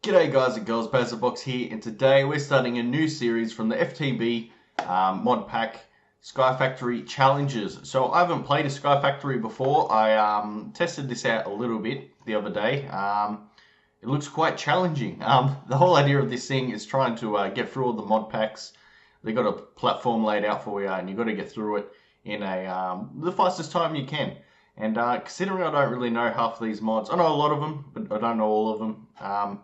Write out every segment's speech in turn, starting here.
G'day guys and girls, Bazzabox here, and today we're starting a new series from the FTB mod pack Sky Factory Challenges. So I haven't played a Sky Factory before. I tested this out a little bit the other day. It looks quite challenging. The whole idea of this thing is trying to get through all the mod packs. They got a platform laid out for you, and you got to get through it in the fastest time you can. And considering I don't really know half of these mods, I know a lot of them, but I don't know all of them.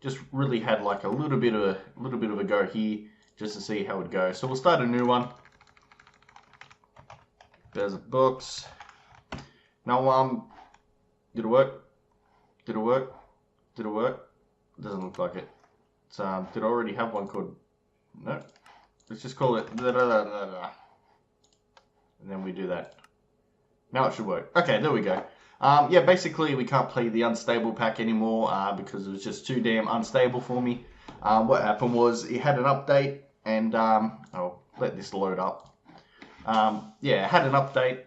Just really had like a little bit of a go here just to see how it goes. So we'll start a new one. There's a box. Now did it work? Did it work? Did it work? Doesn't look like it. It's, did I already have one called? No. Let's just call it da, da, da, da, da. And then we do that. Now it should work. Okay, there we go. Yeah, basically we can't play the unstable pack anymore because it was just too damn unstable for me. What happened was it had an update, and I'll let this load up. Yeah, it had an update,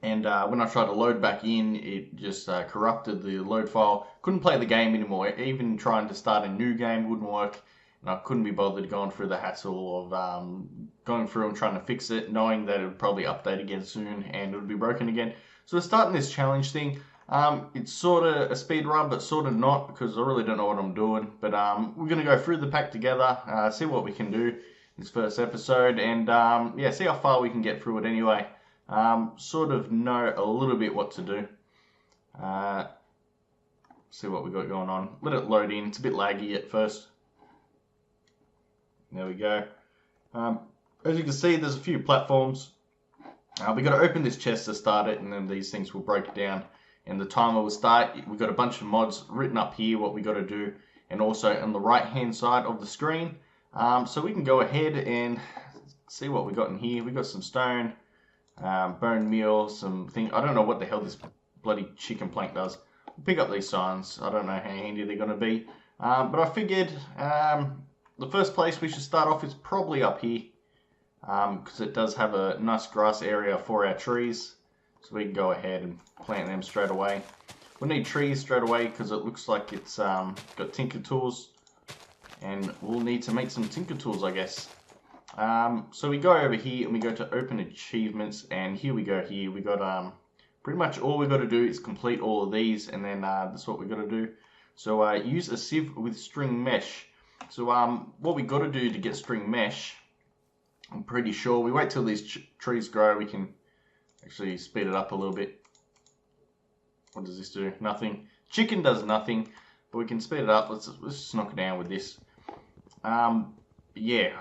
and when I tried to load back in, it just corrupted the load file. Couldn't play the game anymore. Even trying to start a new game wouldn't work, and I couldn't be bothered going through the hassle of going through and trying to fix it, knowing that it would probably update again soon and it would be broken again. So we're starting this challenge thing. It's sort of a speed run, but sort of not, because I really don't know what I'm doing. But we're going to go through the pack together, see what we can do in this first episode, and yeah, see how far we can get through it anyway. Sort of know a little bit what to do. See what we got going on. Let it load in. It's a bit laggy at first. There we go. As you can see, there's a few platforms. We've got to open this chest to start it, and then these things will break down and the timer will start. We've got a bunch of mods written up here, what we got to do, and also on the right hand side of the screen. So we can go ahead and see what we got in here. We got some stone, bone meal, some thing. I don't know what the hell this bloody chicken plank does. We'll pick up these signs. I don't know how handy they're going to be. But I figured the first place we should start off is probably up here. Because it does have a nice grass area for our trees, so we can go ahead and plant them straight away. We'll need trees straight away because it looks like it's got tinker tools, and we'll need to make some tinker tools, I guess. So we go over here and we go to open achievements, and here we go. Here we got pretty much all we got to do is complete all of these, and then that's what we got to do. So use a sieve with string mesh. So what we got to do to get string mesh, I'm pretty sure we wait till these trees grow. We can actually speed it up a little bit. What does this do? Nothing. Chicken does nothing, but we can speed it up. Let's just knock it down with this. Yeah,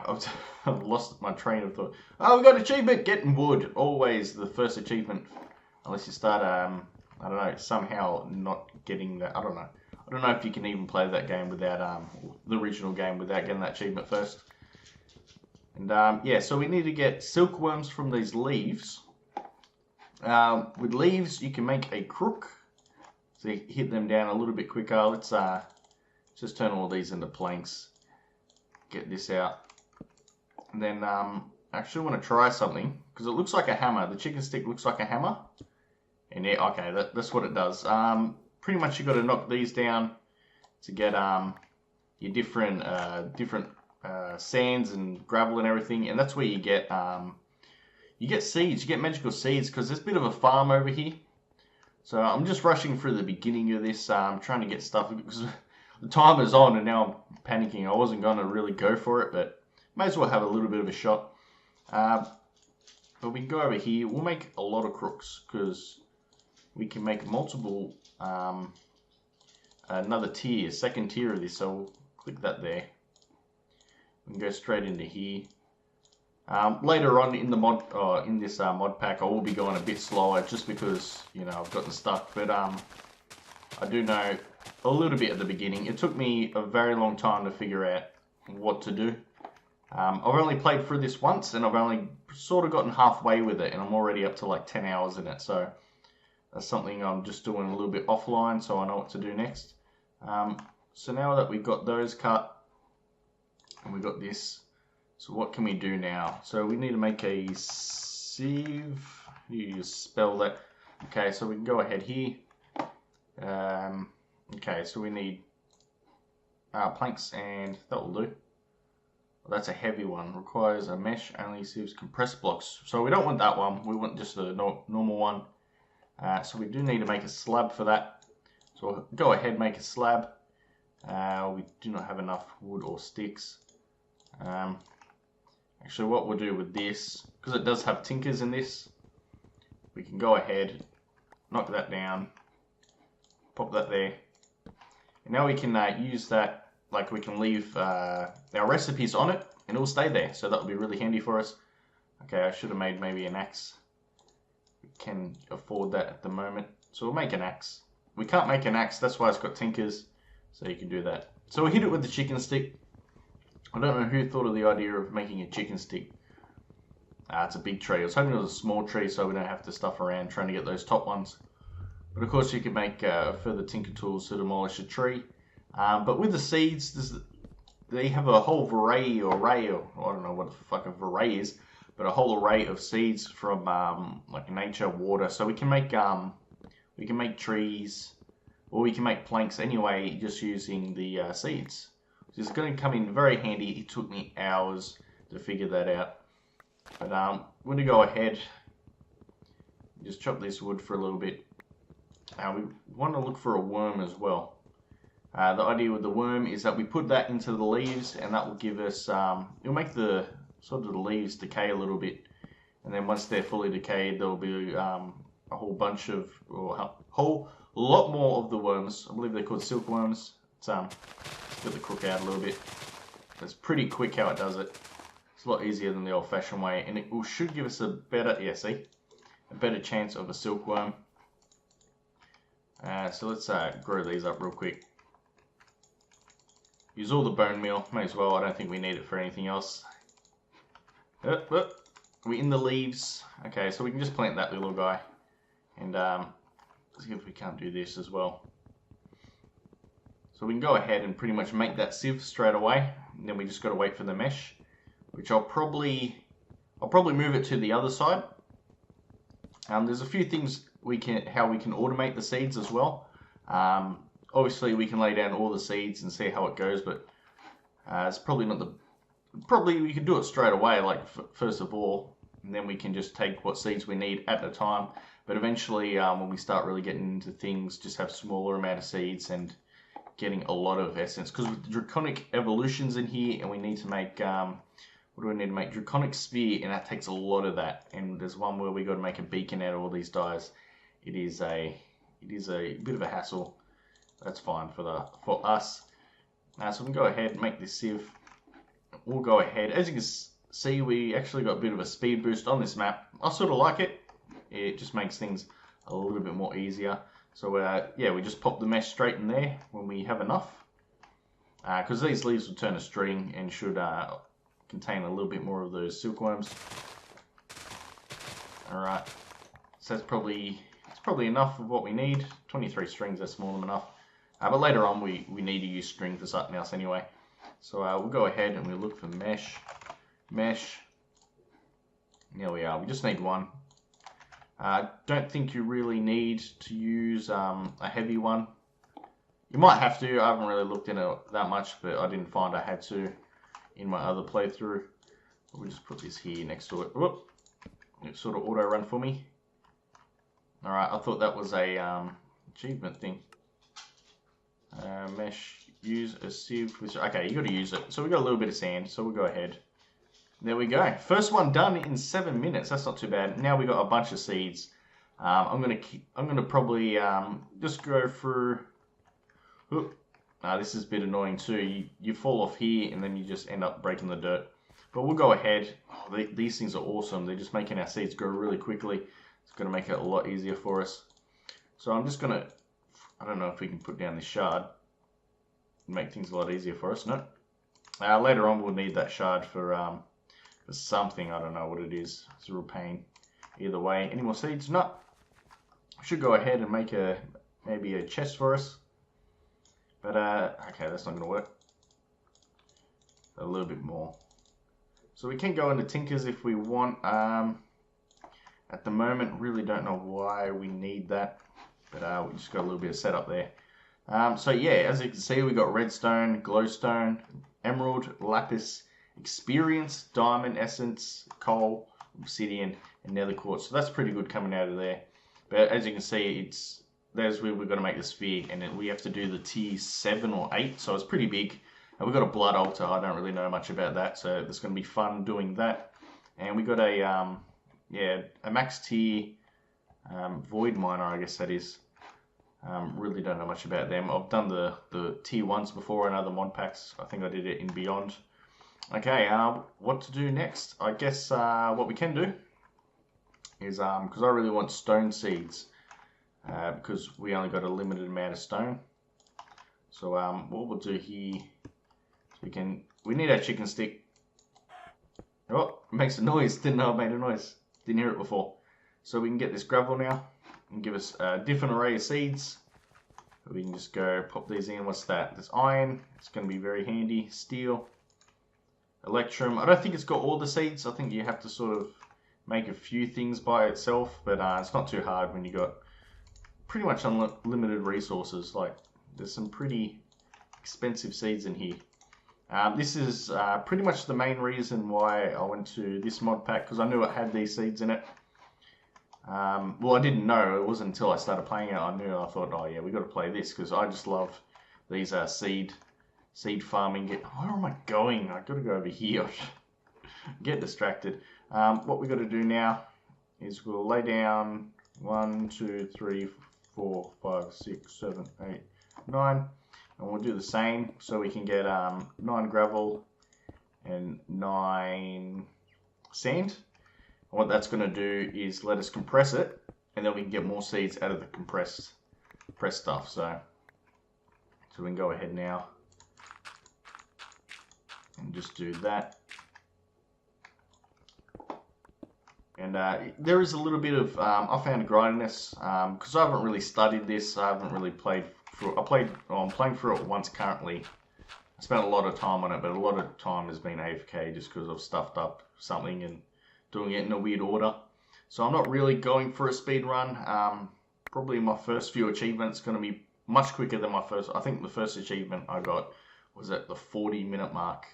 I've lost my train of thought. Oh, we got an achievement, getting wood. Always the first achievement, unless you start I don't know, somehow not getting that. I don't know. I don't know if you can even play that game without the original game without getting that achievement first. And yeah, so we need to get silkworms from these leaves. With leaves, you can make a crook. So you hit them down a little bit quicker. Let's just turn all these into planks. Get this out. And then I actually want to try something, because it looks like a hammer. The chicken stick looks like a hammer. And yeah, okay, that's what it does. Pretty much you got to knock these down to get your different sands and gravel and everything, and that's where you get seeds. You get magical seeds, because there's a bit of a farm over here. So I'm just rushing through the beginning of this. I'm trying to get stuff because the timer's on, and now I'm panicking. I wasn't going to really go for it, but may as well have a little bit of a shot. But we can go over here. We'll make a lot of crooks, because we can make multiple another tier, second tier of this. So we'll click that there. We can go straight into here. Later on in the mod, in this mod pack, I will be going a bit slower just because I've gotten stuck. But I do know a little bit at the beginning. It took me a very long time to figure out what to do. I've only played through this once, and I've only sort of gotten halfway with it, and I'm already up to like 10 hours in it. So that's something I'm just doing a little bit offline, so I know what to do next. So now that we've got those cut, and we got this, so what can we do now? So we need to make a sieve. You spell that. Okay, so we can go ahead here. Okay, so we need planks, and that will do. That's a heavy one. Requires a mesh, only receives compressed blocks. So we don't want that one. We want just a normal one. So we do need to make a slab for that. So we'll go ahead and make a slab. We do not have enough wood or sticks. Actually, what we'll do with this, because it does have tinkers in this, we can go ahead, knock that down, pop that there. And now we can use that. Like, we can leave our recipes on it and it'll stay there, so that will be really handy for us. Okay, I should have made maybe an axe. We can afford that at the moment, so we'll make an axe. We can't make an axe, that's why it's got tinkers, so you can do that. So we'll hit it with the chicken stick. I don't know who thought of the idea of making a chicken stick. It's a big tree. I was hoping it was a small tree so we don't have to stuff around trying to get those top ones. But of course you can make further tinker tools to demolish a tree. But with the seeds, they have a whole array, or I don't know what the fuck a array is, but a whole array of seeds from like nature, water. So we can make trees, or we can make planks anyway, just using the seeds. So it's going to come in very handy. It took me hours to figure that out. But I'm going to go ahead, just chop this wood for a little bit. We want to look for a worm as well. The idea with the worm is that we put that into the leaves, and that will give us, it'll make the sort of the leaves decay a little bit. And then once they're fully decayed, there'll be a whole bunch of, or a whole lot more of the worms. I believe they're called silkworms. Let's get the crook out a little bit. It's pretty quick how it does it. It's a lot easier than the old-fashioned way, and it should give us a better, a better chance of a silkworm. So let's grow these up real quick. Use all the bone meal, may as well. I don't think we need it for anything else. We're in the leaves. Okay, so we can just plant that little guy, and let's see if we can't do this as well. So we can go ahead and pretty much make that sieve straight away, and then we just got to wait for the mesh, which I'll probably move it to the other side. There's a few things how we can automate the seeds as well. Obviously we can lay down all the seeds and see how it goes, but it's probably not the. Probably we could do it straight away, like first of all, and then we can just take what seeds we need at a time. But eventually, when we start really getting into things, just have smaller amount of seeds and getting a lot of essence, because with the draconic evolutions in here, and we need to make what do we need to make? Draconic sphere, and that takes a lot of that. And there's one where we got to make a beacon out of all these dyes. It is a bit of a hassle. That's fine for us. So we can go ahead and make this sieve. We'll go ahead. As you can see, we actually got a bit of a speed boost on this map. I sort of like it. It just makes things a little bit more easier. So yeah, we just pop the mesh straight in there when we have enough. Because these leaves will turn a string and should contain a little bit more of those silkworms. Alright, so it's probably enough of what we need. 23 strings, that's more than enough. But later on we need to use string for something else anyway. So we'll go ahead and we'll look for mesh. There we are, we just need one. Don't think you really need to use a heavy one. You might have to. I haven't really looked in it that much, but I didn't find I had to in my other playthrough. We'll just put this here next to it. Whoop. It sort of auto run for me. Alright, I thought that was a achievement thing. Mesh, use a sieve. Okay, you got to use it. So we got a little bit of sand, so we'll go ahead. There we go. First one done in 7 minutes. That's not too bad. Now we got a bunch of seeds. I'm gonna probably just go through. This is a bit annoying too. You fall off here and then you just end up breaking the dirt. But we'll go ahead. Oh, these things are awesome. They're just making our seeds grow really quickly. It's gonna make it a lot easier for us. So I'm just gonna. I don't know if we can put down this shard and make things a lot easier for us. No. Later on we'll need that shard for something. I don't know what it is. It's a real pain. Either way. Any more seeds? No. We should go ahead and make maybe a chest for us. But okay, that's not going to work. A little bit more. So we can go into Tinkers if we want. At the moment, really don't know why we need that. But we just got a little bit of setup there. So yeah, as you can see, we got redstone, glowstone, emerald, lapis, experience, diamond, essence, coal, obsidian, and nether quartz. So that's pretty good coming out of there. But as you can see, there's where we've got to make the sphere, and we have to do the tier 7 or 8, so it's pretty big. And we've got a blood altar. I don't really know much about that, so it's going to be fun doing that. And we got a max tier void miner, I guess that is. Really don't know much about them. I've done the tier 1s before in other mod packs. I think I did it in Beyond. Okay, what to do next? I guess what we can do is, because I really want stone seeds, because we only got a limited amount of stone. So what we'll do here, we need our chicken stick. Oh, it makes a noise. Didn't know it made a noise. Didn't hear it before. So we can get this gravel now and give us a different array of seeds. We can just go pop these in. What's that? There's iron. It's going to be very handy. Steel. Electrum. I don't think it's got all the seeds. I think you have to sort of make a few things by itself, but it's not too hard when you got pretty much unlimited resources. Like, there's some pretty expensive seeds in here. This is pretty much the main reason why I went to this mod pack, because I knew it had these seeds in it. Well, I didn't know. It wasn't until I started playing it I knew. I thought, oh yeah, we got to play this, because I just love these seed farming. Where am I going? I got to go over here. Get distracted. What we got to do now is we'll lay down 1, 2, 3, 4, 5, 6, 7, 8, 9. And we'll do the same, so we can get 9 gravel and 9 sand. And what that's going to do is let us compress it, and then we can get more seeds out of the compressed stuff. So we can go ahead now and just do that. And there is a little bit of, I found grindiness, because I haven't really studied this. I haven't really played through it. I'm playing through it once currently. I spent a lot of time on it, but a lot of time has been AFK just because I've stuffed up something and doing it in a weird order. So I'm not really going for a speed run. Probably my first few achievements going to be much quicker than my first. I think the first achievement I got was at the 40-minute mark,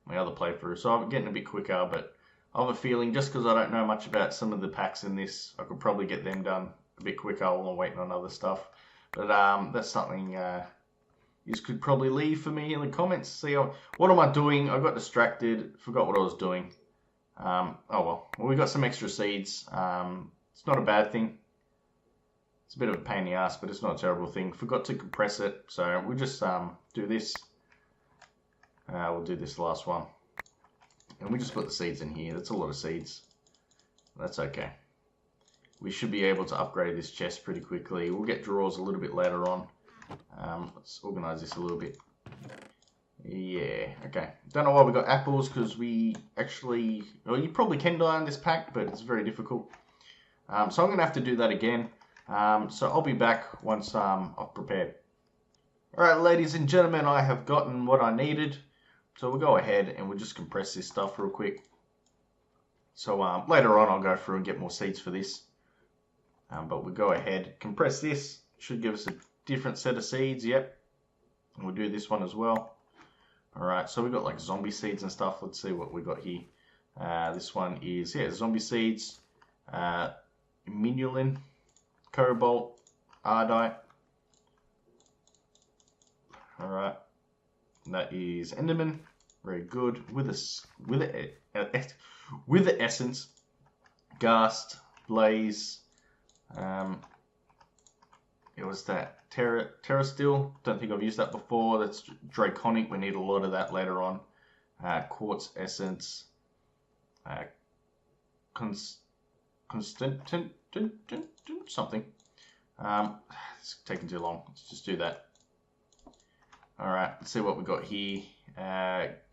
my other playthrough. So I'm getting a bit quicker, but I have a feeling just because I don't know much about some of the packs in this, I could probably get them done a bit quicker while I'm waiting on other stuff. But that's something you could probably leave for me in the comments. See, what am I doing? I got distracted, forgot what I was doing. Oh well, we got some extra seeds. It's not a bad thing. It's a bit of a pain in the ass, but it's not a terrible thing. Forgot to compress it, so we'll just do this. We'll do this last one. And we just put the seeds in here. That's a lot of seeds. That's okay. We should be able to upgrade this chest pretty quickly. We'll get drawers a little bit later on. Let's organize this a little bit. Yeah, okay. Don't know why we got apples, because we actually... Well, you probably can die on this pack, but it's very difficult. So I'm going to have to do that again. So I'll be back once I've prepared. Alright, ladies and gentlemen, I have gotten what I needed. So we'll go ahead and we'll just compress this stuff real quick. So later on I'll go through and get more seeds for this. But we'll go ahead, compress this. Should give us a different set of seeds, yep. And we'll do this one as well. Alright, so we've got like zombie seeds and stuff. Let's see what we got here. This one is, yeah, zombie seeds. Minulin, cobalt, ardite. Alright. That is Enderman, very good. With the essence, Ghast, Blaze. It was that Terra Steel. Don't think I've used that before. That's Draconic. We need a lot of that later on. Quartz Essence. Constant something. It's taking too long. Let's just do that. Alright, let's see what we got here.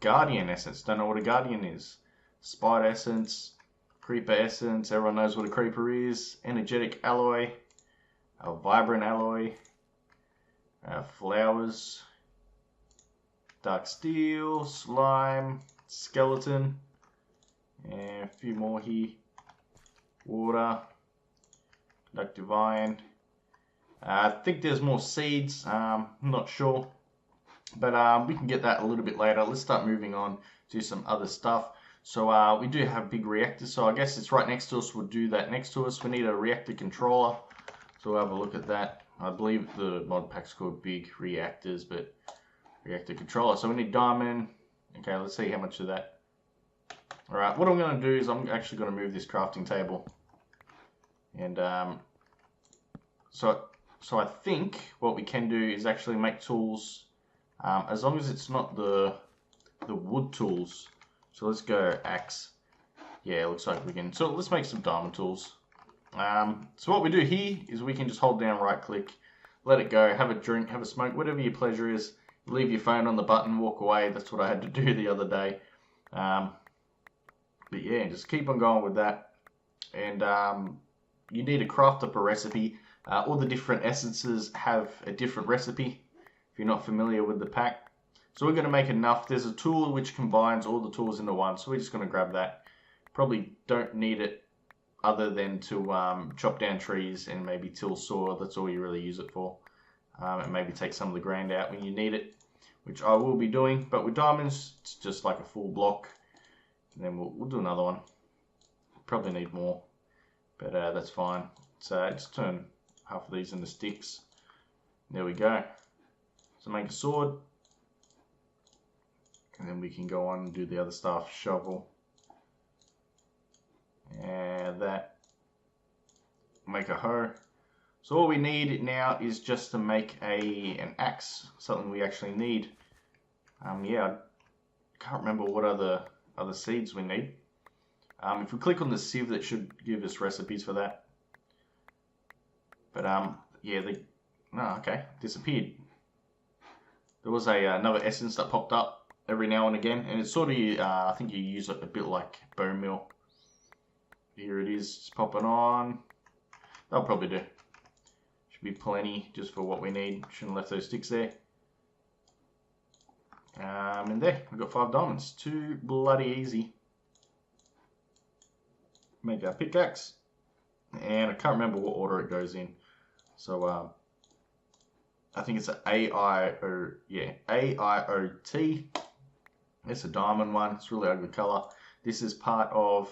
Guardian Essence. Don't know what a Guardian is. Spider Essence. Creeper Essence. Everyone knows what a Creeper is. Energetic Alloy. A Vibrant Alloy. Flowers. Dark Steel. Slime. Skeleton. And a few more here. Water. Conductive Iron. I think there's more seeds. I'm not sure. But we can get that a little bit later. Let's start moving on to some other stuff. So we do have big reactors. So I guess it's right next to us. We'll do that next to us. We need a reactor controller. So we'll have a look at that. I believe the mod pack's called big reactors, but reactor controller. So we need diamond. Okay, let's see how much of that. Alright, what I'm going to do is I'm actually going to move this crafting table. And so I think what we can do is actually make tools, as long as it's not the wood tools. So let's go axe. Yeah, it looks like we can. So let's make some diamond tools. So what we do here is we can just hold down right click, let it go, have a drink, have a smoke, whatever your pleasure is. Leave your phone on the button, walk away. That's what I had to do the other day. But yeah, just keep on going with that. And you need to craft up a recipe. All the different essences have a different recipe if you're not familiar with the pack. So we're going to make enough. There's a tool which combines all the tools into one. So we're just going to grab that. Probably don't need it other than to chop down trees and maybe till soil. That's all you really use it for. And maybe take some of the grain out when you need it, which I will be doing. But with diamonds, it's just like a full block. And then we'll do another one. Probably need more, but that's fine. So just turn half of these into sticks. There we go. So make a sword. And then we can go on and do the other stuff. Shovel. And that. Make a hoe. So all we need now is just to make an axe. Something we actually need. Yeah, I can't remember what other seeds we need. If we click on the sieve, that should give us recipes for that. But yeah, okay, disappeared. There was another essence that popped up every now and again, and it's sort of I think you use it a bit like bone meal. Here it is, it's popping on. That'll probably do. Should be plenty just for what we need. Shouldn't have left those sticks there. And there, we've got 5 diamonds. Too bloody easy. Make our pickaxe. And I can't remember what order it goes in. So, I think it's an AIOT. It's a diamond one. It's a really ugly color. This is part of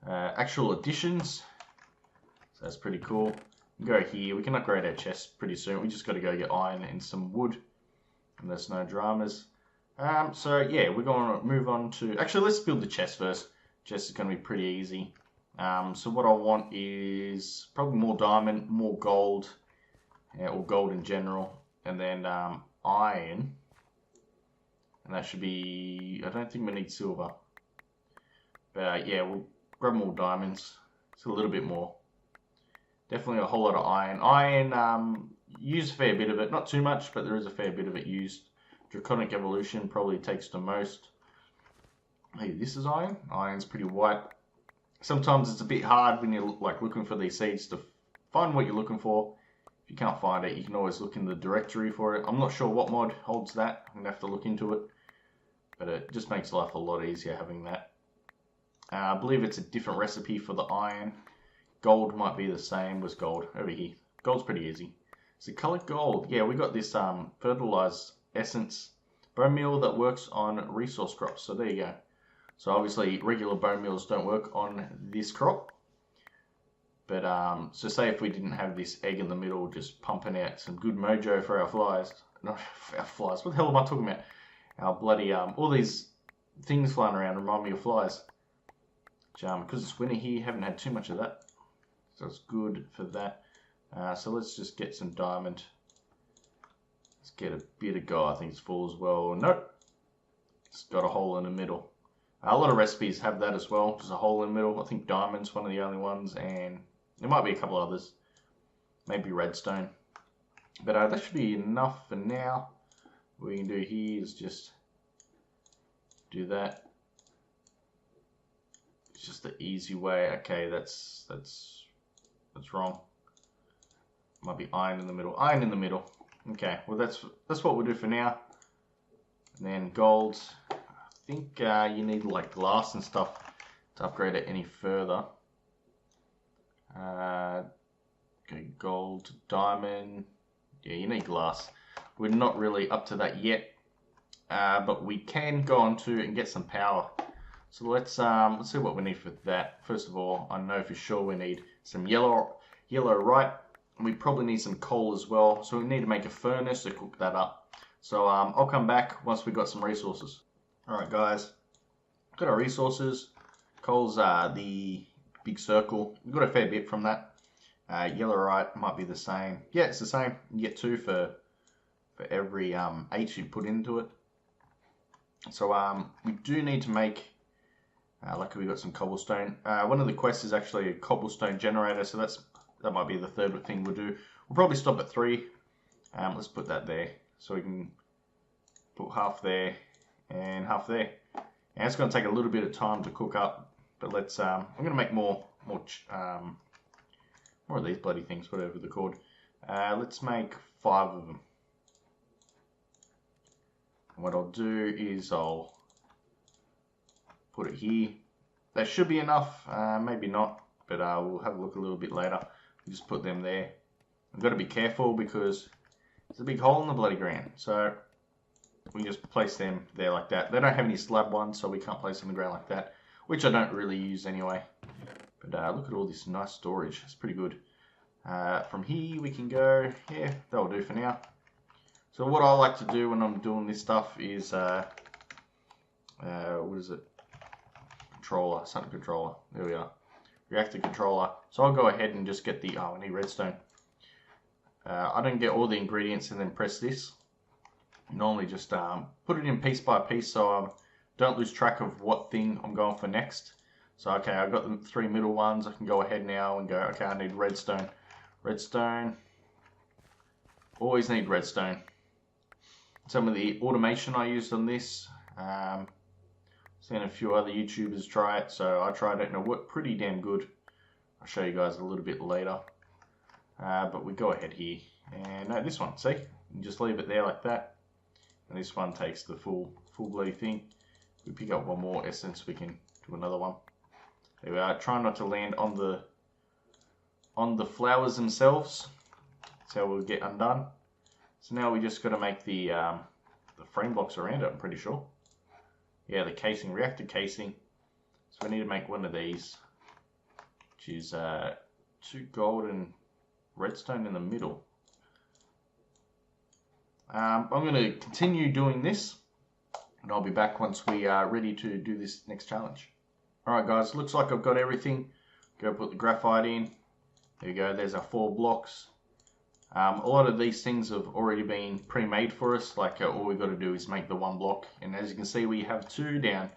actual additions. So that's pretty cool. Go here. We can upgrade our chest pretty soon. We just got to go get iron and some wood. And there's no dramas. So yeah, we're going to move on to... Actually, let's build the chest first. Chest is going to be pretty easy. So what I want is probably more diamond, more gold, or gold in general, and then iron. And that should be... I don't think we need silver. But yeah, we'll grab more diamonds. It's a little bit more. Definitely a whole lot of iron. Iron, use a fair bit of it. Not too much, but there is a fair bit of it used. Draconic Evolution probably takes the most. Hey, this is iron. Iron's pretty white. Sometimes it's a bit hard when you're like looking for these seeds to find what you're looking for. If you can't find it, you can always look in the directory for it. I'm not sure what mod holds that. I'm going to have to look into it. But it just makes life a lot easier having that. I believe it's a different recipe for the iron. Gold might be the same. Where's gold? Over here. Gold's pretty easy. So colored gold. Yeah, we got this fertilized essence bone meal that works on resource crops. So there you go. So obviously regular bone meals don't work on this crop. But so say if we didn't have this egg in the middle just pumping out some good mojo for our flies. Not our flies. What the hell am I talking about? Our bloody all these things flying around remind me of flies. Because it's winter here, haven't had too much of that. So it's good for that. So let's just get some diamond. Let's get a bit of gold. I think it's full as well. Nope. It's got a hole in the middle. A lot of recipes have that as well. Just a hole in the middle. I think diamond's one of the only ones. And there might be a couple others. Maybe redstone. But that should be enough for now. What we can do here is just do that. It's just the easy way. Okay, that's wrong. Might be iron in the middle. Iron in the middle. Okay, well that's what we'll do for now. And then gold. I think you need like glass and stuff to upgrade it any further. Okay, gold, diamond. Yeah, you need glass. We're not really up to that yet, but we can go on to and get some power. So let's see what we need for that. First of all, I know for sure we need some yellow right. We probably need some coal as well. So we need to make a furnace to cook that up. So I'll come back once we got some resources. All right, guys, got our resources. Coal's the big circle. We've got a fair bit from that. Yellow right might be the same. Yeah, it's the same. You get 2 for every H you put into it. So we do need to make. Luckily we got some cobblestone. One of the quests is actually a cobblestone generator, so that might be the third thing we'll do. We'll probably stop at 3. Let's put that there, so we can put half there and half there. And it's going to take a little bit of time to cook up, but let's. I'm going to make more of these bloody things, whatever they're called. Let's make 5 of them. And what I'll do is I'll put it here. That should be enough, maybe not, but we'll have a look a little bit later. We'll just put them there. I've got to be careful because there's a big hole in the bloody ground. So we just place them there like that. They don't have any slab ones, so we can't place them in the ground like that, which I don't really use anyway. But look at all this nice storage. It's pretty good. From here we can go, yeah, that'll do for now. So what I like to do when I'm doing this stuff is, what is it? Controller, something controller. There we are. Reactor controller. So I'll go ahead and just get the, I need redstone. I don't get all the ingredients and then press this. Normally just put it in piece by piece so I don't lose track of what thing I'm going for next. So okay, I've got the 3 middle ones. I can go ahead now and go, okay, I need redstone. Redstone. Always need redstone. Some of the automation I used on this, seen a few other YouTubers try it, so I tried it and it worked pretty damn good. I'll show you guys a little bit later. But we go ahead here, and no, this one, see? You can just leave it there like that. And this one takes the full bloody thing. We pick up one more essence, we can do another one. There we are. Try not to land on the flowers themselves. That's how we'll get undone. So now we just got to make the frame blocks around it, I'm pretty sure. Yeah, the casing, reactor casing. So we need to make one of these, which is 2 gold and redstone in the middle. I'm going to continue doing this, and I'll be back once we are ready to do this next challenge. Alright guys, looks like I've got everything. Go put the graphite in. There you go, there's our 4 blocks. A lot of these things have already been pre-made for us, like all we've got to do is make the 1 block, and as you can see we have 2 down.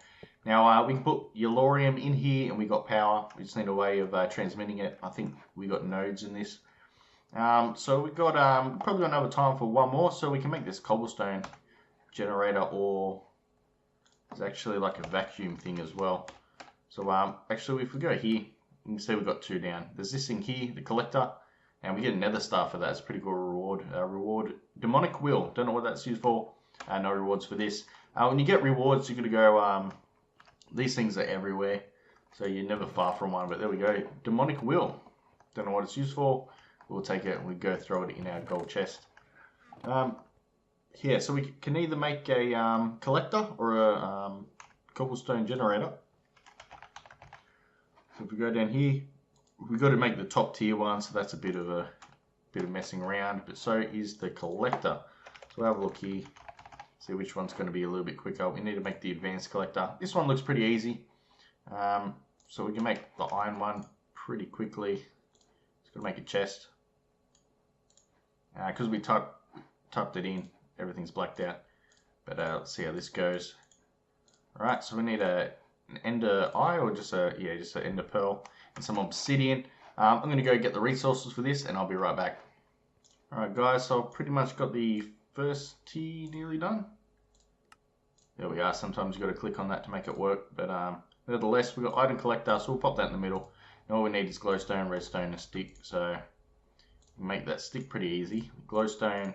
Now we can put yellorium in here and we got power, we just need a way of transmitting it. I think we got nodes in this. So we've got probably got another time for 1 more, so we can make this cobblestone generator, or it's actually like a vacuum thing as well. So actually if we go here, you can see we've got 2 down. There's this thing here, the collector. And we get a nether star for that. It's a pretty cool reward. Reward demonic will. Don't know what that's used for. No rewards for this. When you get rewards, you're gonna go. These things are everywhere, so you're never far from one. But there we go. Demonic will. Don't know what it's used for. We'll take it and we go throw it in our gold chest. Yeah. So we can either make a collector or a cobblestone generator. So if we go down here. We've got to make the top tier one, so that's a bit of messing around, but so is the collector. So we'll have a look here, see which one's going to be a little bit quicker. We need to make the advanced collector. This one looks pretty easy, so we can make the iron one pretty quickly. Just got to make a chest, because we typed it in, everything's blacked out. But let's see how this goes. All right, so we need an ender eye, or just an ender pearl. And some obsidian. I'm going to go get the resources for this and I'll be right back. Alright guys, so I've pretty much got the first tier nearly done. There we are. Sometimes you've got to click on that to make it work, but nevertheless we've got item collector, so we'll pop that in the middle. And all we need is glowstone, redstone, and a stick, so make that stick pretty easy. Glowstone, a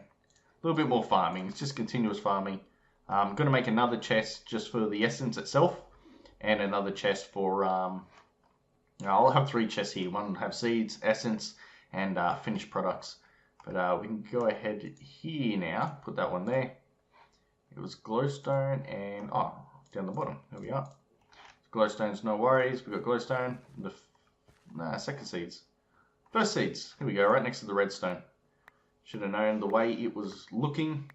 little bit more farming, it's just continuous farming. I'm going to make another chest just for the essence itself, and another chest for I'll have 3 chests here. One will have seeds, essence, and finished products. But we can go ahead here now, put that one there. It was glowstone and, down the bottom, there we are. Glowstone's no worries, we've got glowstone, second seeds. First seeds, here we go, right next to the redstone. Should have known the way it was looking.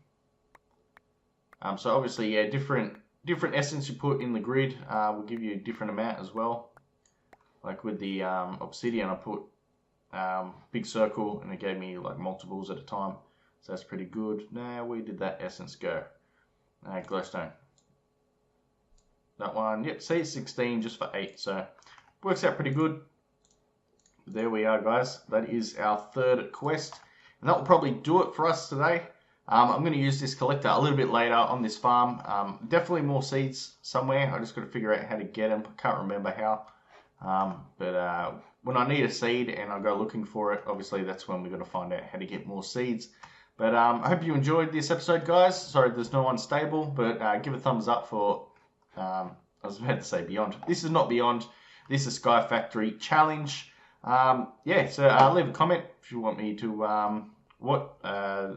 So obviously, yeah, different essence you put in the grid will give you a different amount as well. Like with the obsidian, I put big circle and it gave me like multiples at a time. So that's pretty good. Now, where did that essence go? Glowstone. That one, yep, see, 16 just for 8. So works out pretty good. There we are, guys. That is our third quest. And that will probably do it for us today. I'm going to use this collector a little bit later on this farm. Definitely more seeds somewhere. I just got to figure out how to get them. I can't remember how. But when I need a seed and I go looking for it, obviously that's when we're going to find out how to get more seeds. But I hope you enjoyed this episode, guys. Sorry there's no unstable, but give a thumbs up for, I was about to say Beyond. This is not Beyond. This is Sky Factory Challenge. Yeah, so leave a comment if you want me to, what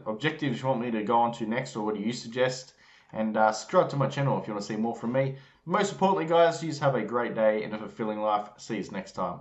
objectives you want me to go on to next, or what do you suggest, and subscribe to my channel if you want to see more from me. Most importantly, guys, you have a great day and a fulfilling life. See you next time.